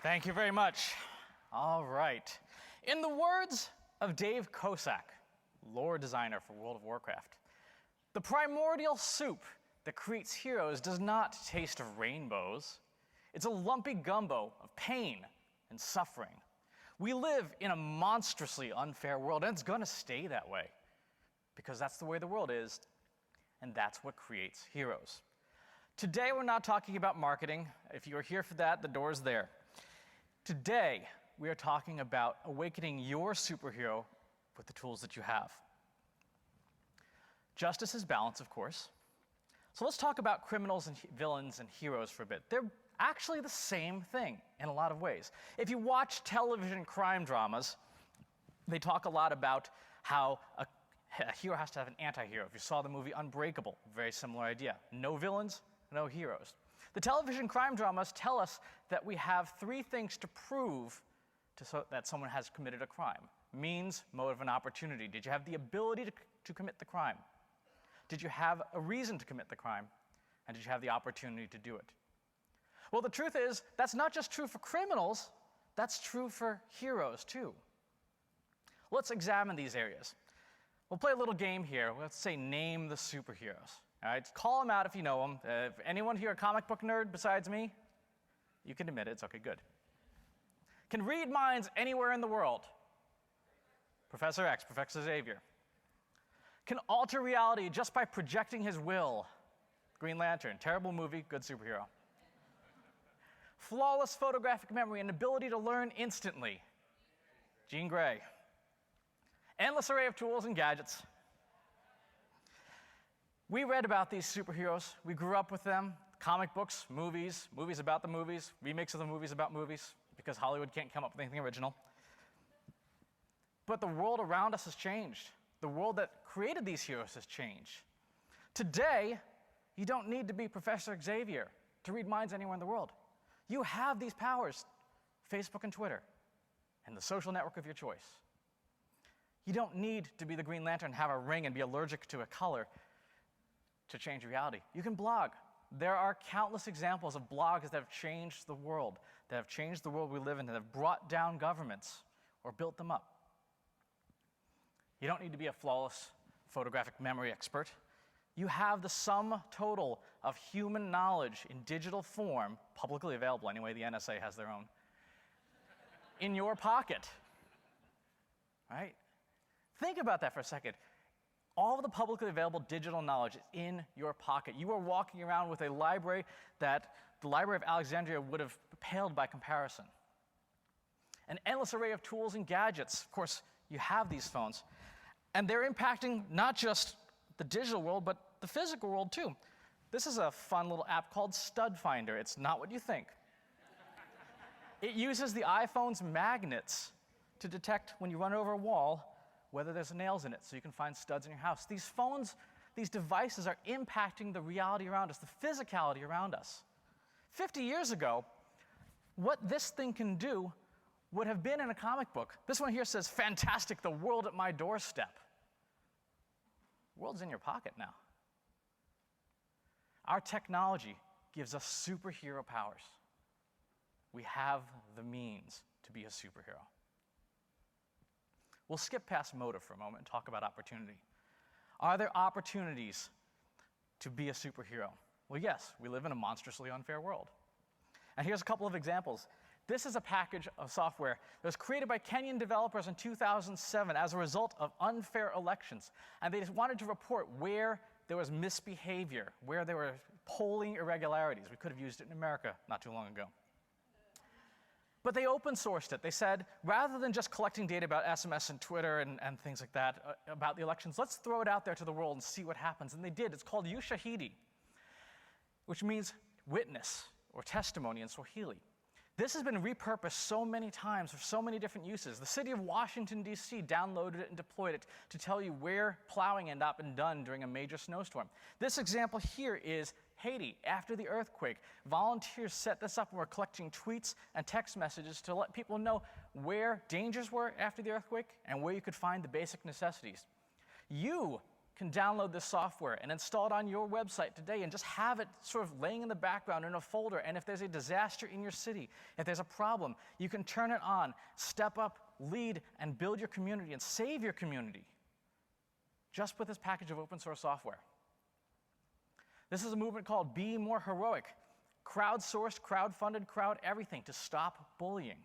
Thank you very much. All right. In the words of Dave Kosak, lore designer for World of Warcraft, the primordial soup that creates heroes does not taste of rainbows. It's a lumpy gumbo of pain and suffering. We live in a monstrously unfair world, and it's going to stay that way because that's the way the world is, and that's what creates heroes. Today, we're not talking about marketing. If you are here for that, the door's there. Today, we are talking about awakening your superhero with the tools that you have. Justice is balance, of course. So let's talk about criminals and villains and heroes for a bit. They're actually the same thing in a lot of ways. If you watch television crime dramas, they talk a lot about how a hero has to have an anti-hero. If you saw the movie Unbreakable, very similar idea. No villains, no heroes. The television crime dramas tell us that we have three things to prove that someone has committed a crime. Means, motive, and opportunity. Did you have the ability to commit the crime? Did you have a reason to commit the crime? And did you have the opportunity to do it? Well, the truth is, that's not just true for criminals, that's true for heroes too. Let's examine these areas. We'll play a little game here. Let's say name the superheroes. All right, call them out if you know them. If anyone here a comic book nerd besides me? You can admit it, it's okay, good. Can read minds anywhere in the world. Professor X, Professor Xavier. Can alter reality just by projecting his will. Green Lantern, terrible movie, good superhero. Flawless photographic memory and ability to learn instantly. Jean Grey. Endless array of tools and gadgets. We read about these superheroes. We grew up with them. Comic books, movies, movies about the movies, remakes of the movies about movies, because Hollywood can't come up with anything original. But the world around us has changed. The world that created these heroes has changed. Today, you don't need to be Professor Xavier to read minds anywhere in the world. You have these powers, Facebook and Twitter, and the social network of your choice. You don't need to be the Green Lantern, have a ring, and be allergic to a color to change reality. You can blog. There are countless examples of blogs that have changed the world we live in, that have brought down governments or built them up. You don't need to be a flawless photographic memory expert. You have the sum total of human knowledge in digital form, publicly available anyway, the NSA has their own, in your pocket, right? Think about that for a second. All of the publicly available digital knowledge is in your pocket. You are walking around with a library that the Library of Alexandria would have paled by comparison. An endless array of tools and gadgets. Of course, you have these phones. And they're impacting not just the digital world, but the physical world too. This is a fun little app called Stud Finder. It's not what you think. It uses the iPhone's magnets to detect when you run over a wall whether there's nails in it, so you can find studs in your house. These phones, these devices are impacting the reality around us, the physicality around us. 50 years ago, what this thing can do would have been in a comic book. This one here says, "Fantastic, the world at my doorstep." The world's in your pocket now. Our technology gives us superhero powers. We have the means to be a superhero. We'll skip past motive for a moment and talk about opportunity. Are there opportunities to be a superhero? Well, yes, we live in a monstrously unfair world. And here's a couple of examples. This is a package of software that was created by Kenyan developers in 2007 as a result of unfair elections. And they just wanted to report where there was misbehavior, where there were polling irregularities. We could have used it in America not too long ago. But they open sourced it. They said, rather than just collecting data about SMS and Twitter and things like that about the elections, let's throw it out there to the world and see what happens. And they did. It's called Ushahidi, which means witness or testimony in Swahili. This has been repurposed so many times for so many different uses. The city of Washington, D.C. downloaded it and deployed it to tell you where plowing ended up and done during a major snowstorm. This example here is Haiti, after the earthquake. Volunteers set this up and were collecting tweets and text messages to let people know where dangers were after the earthquake and where you could find the basic necessities. You can download this software and install it on your website today and just have it sort of laying in the background in a folder. And if there's a disaster in your city, if there's a problem, you can turn it on, step up, lead, and build your community and save your community just with this package of open source software. This is a movement called Be More Heroic. Crowdsourced, crowd-funded, crowd everything to stop bullying.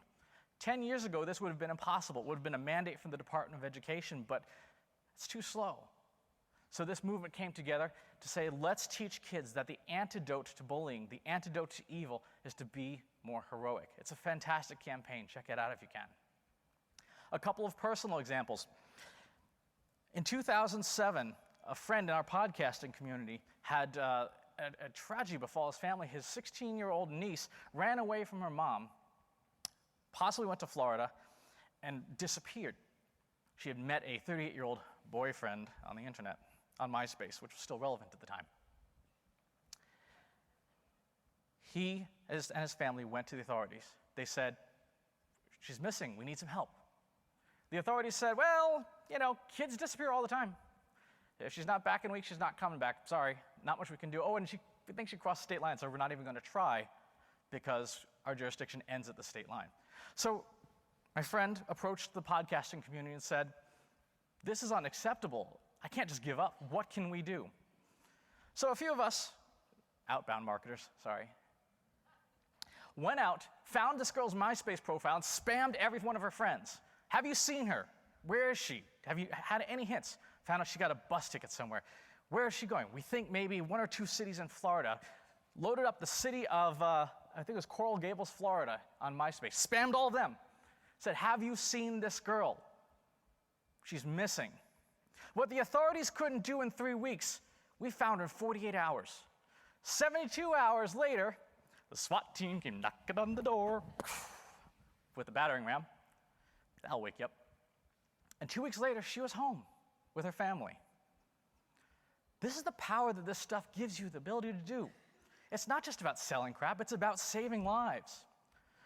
10 years ago, this would have been impossible. It would have been a mandate from the Department of Education, but it's too slow. So this movement came together to say, let's teach kids that the antidote to bullying, the antidote to evil, is to be more heroic. It's a fantastic campaign. Check it out if you can. A couple of personal examples. In 2007, a friend in our podcasting community had a tragedy befall his family. His 16-year-old niece ran away from her mom, possibly went to Florida, and disappeared. She had met a 38-year-old boyfriend on the internet, on MySpace, which was still relevant at the time. He and his family went to the authorities. They said, she's missing, we need some help. The authorities said, well, kids disappear all the time. If she's not back in a week, she's not coming back. Sorry, not much we can do. Oh, and we think she crossed the state line, so we're not even going to try because our jurisdiction ends at the state line. So my friend approached the podcasting community and said, this is unacceptable. I can't just give up. What can we do? So a few of us, outbound marketers, went out, found this girl's MySpace profile, and spammed every one of her friends. Have you seen her? Where is she? Have you had any hints? Found out she got a bus ticket somewhere. Where is she going? We think maybe 1 or 2 cities in Florida. Loaded up the city of, I think it was Coral Gables, Florida, on MySpace. Spammed all of them. Said, have you seen this girl? She's missing. What the authorities couldn't do in 3 weeks, we found her in 48 hours. 72 hours later, the SWAT team came knocking on the door with a battering ram. That'll wake you up. And 2 weeks later, she was home with her family. This is the power that this stuff gives you the ability to do. It's not just about selling crap, it's about saving lives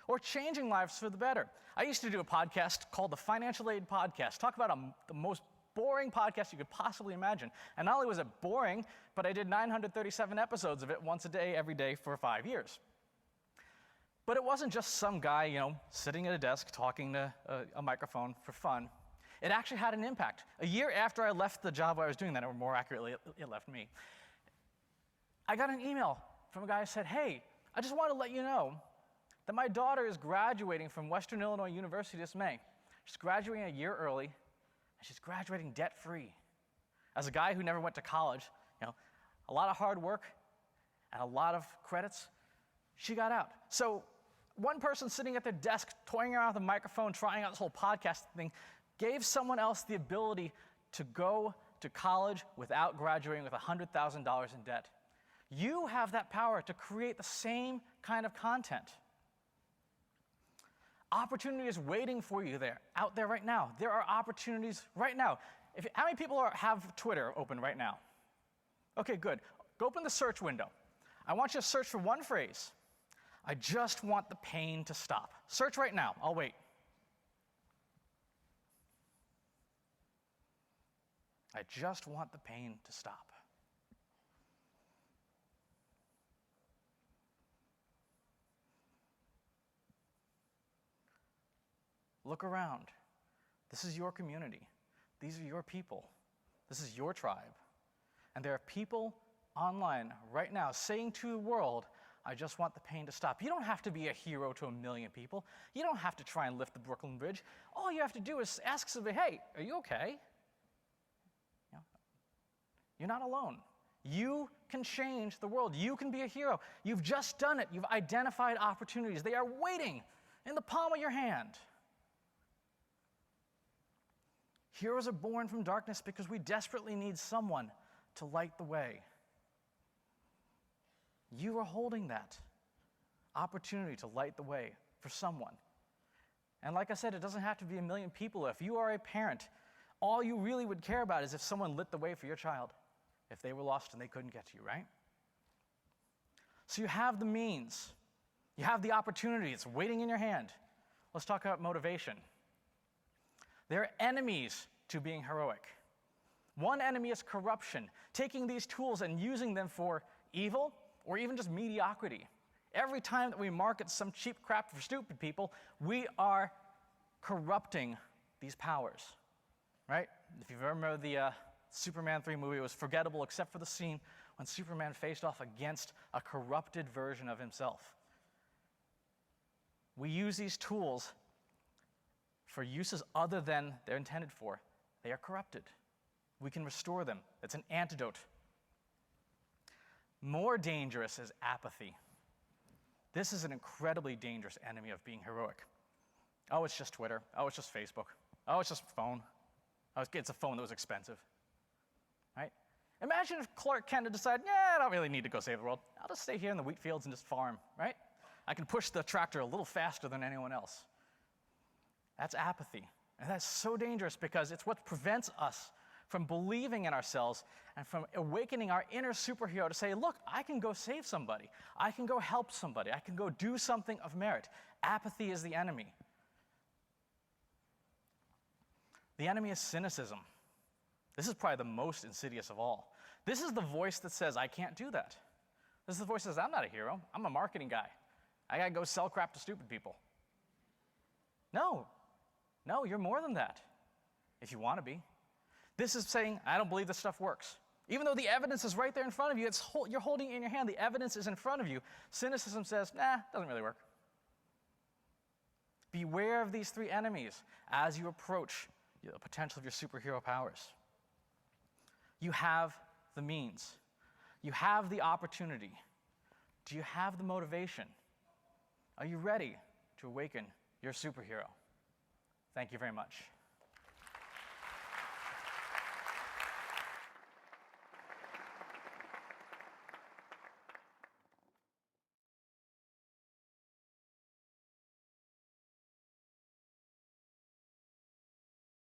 or changing lives for the better. I used to do a podcast called the Financial Aid Podcast. Talk about the most boring podcast you could possibly imagine. And not only was it boring, but I did 937 episodes of it once a day, every day for 5 years. But it wasn't just some guy, sitting at a desk talking to a microphone for fun. It actually had an impact. A year after I left the job I was doing that, or more accurately, it left me, I got an email from a guy who said, hey, I just want to let you know that my daughter is graduating from Western Illinois University this May. She's graduating a year early, and she's graduating debt-free. As a guy who never went to college, a lot of hard work and a lot of credits, she got out. So one person sitting at their desk, toying around with a microphone, trying out this whole podcast thing, gave someone else the ability to go to college without graduating with $100,000 in debt. You have that power to create the same kind of content. Opportunity is waiting for you out there right now. There are opportunities right now. How many people have Twitter open right now? Okay, good. Go open the search window. I want you to search for one phrase. I just want the pain to stop. Search right now. I'll wait. I just want the pain to stop. Look around. This is your community. These are your people. This is your tribe. And there are people online right now saying to the world, I just want the pain to stop. You don't have to be a hero to 1 million people. You don't have to try and lift the Brooklyn Bridge. All you have to do is ask somebody, hey, are you okay? You're not alone. You can change the world. You can be a hero. You've just done it. You've identified opportunities. They are waiting in the palm of your hand. Heroes are born from darkness because we desperately need someone to light the way. You are holding that opportunity to light the way for someone. And like I said, it doesn't have to be 1 million people. If you are a parent, all you really would care about is if someone lit the way for your child, if they were lost and they couldn't get to you, right? So you have the means. You have the opportunity. It's waiting in your hand. Let's talk about motivation. There are enemies to being heroic. One enemy is corruption, taking these tools and using them for evil or even just mediocrity. Every time that we market some cheap crap for stupid people, we are corrupting these powers, right? If you remember the Superman 3 movie, it was forgettable except for the scene when Superman faced off against a corrupted version of himself. We use these tools for uses other than they're intended for. They are corrupted. We can restore them. It's an antidote. More dangerous is apathy. This is an incredibly dangerous enemy of being heroic. Oh, it's just Twitter. Oh, it's just Facebook. Oh, it's just a phone. Oh, it's a phone that was expensive. Right? Imagine if Clark Kent had decided, I don't really need to go save the world. I'll just stay here in the wheat fields and just farm, right? I can push the tractor a little faster than anyone else. That's apathy. And that's so dangerous because it's what prevents us from believing in ourselves and from awakening our inner superhero to say, look, I can go save somebody. I can go help somebody. I can go do something of merit. Apathy is the enemy. The enemy is cynicism. This is probably the most insidious of all. This is the voice that says, I can't do that. This is the voice that says, I'm not a hero. I'm a marketing guy. I got to go sell crap to stupid people. No, you're more than that, if you want to be. This is saying, I don't believe this stuff works. Even though the evidence is right there in front of you, you're holding it in your hand, the evidence is in front of you. Cynicism says, doesn't really work. Beware of these three enemies as you approach the potential of your superhero powers. You have the means. You have the opportunity. Do you have the motivation? Are you ready to awaken your superhero? Thank you very much.